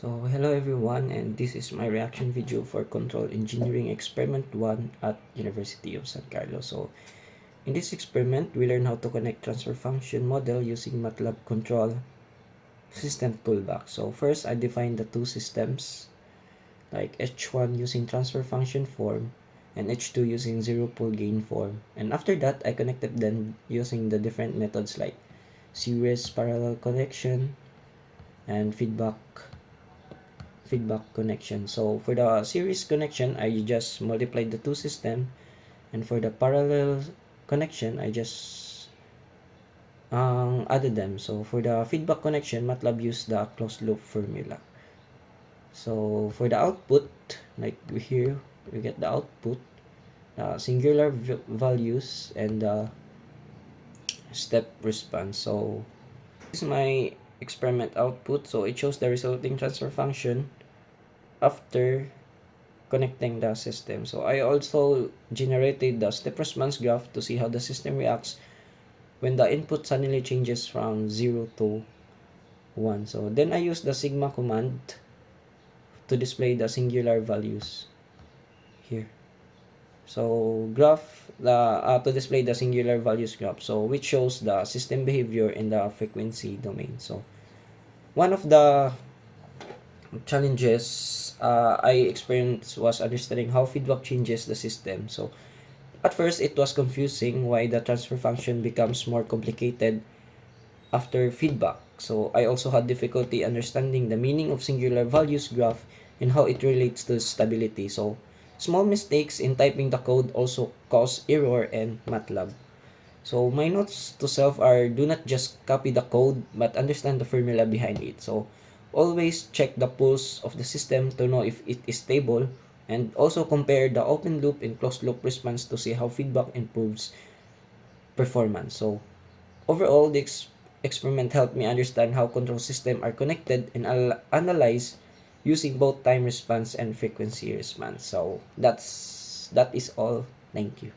So hello everyone, and this is my reaction video for Control Engineering Experiment 1 at University of San Carlos. So in this experiment, we learn how to connect transfer function model using MATLAB control system toolbox. So first, I define the two systems like H1 using transfer function form and H2 using zero pole gain form. And after that, I connected them using the different methods like series parallel connection and feedback connection. So for the series connection, I just multiplied the two system, and for the parallel connection, I just added them. So for the feedback connection, MATLAB used the closed loop formula. So for the output, like here, we get the output, singular values, and the step response. So this is my experiment output. So it shows the resulting transfer function after connecting the system. So I also generated the step response graph to see how the system reacts when the input suddenly changes from 0 to 1. So then I use the sigma command to display the singular values here. So graph to display the singular values graph, so which shows the system behavior in the frequency domain. So one of the challenges I experienced was understanding how feedback changes the system. So at first, it was confusing why the transfer function becomes more complicated after feedback. So I also had difficulty understanding the meaning of singular values graph and how it relates to stability. So small mistakes in typing the code also cause error in MATLAB. So my notes to self are, do not just copy the code but understand the formula behind it. So always check the pulse of the system to know if it is stable, and also compare the open loop and closed loop response to see how feedback improves performance. So overall, the experiment helped me understand how control systems are connected and analyze using both time response and frequency response. So that is all. Thank you.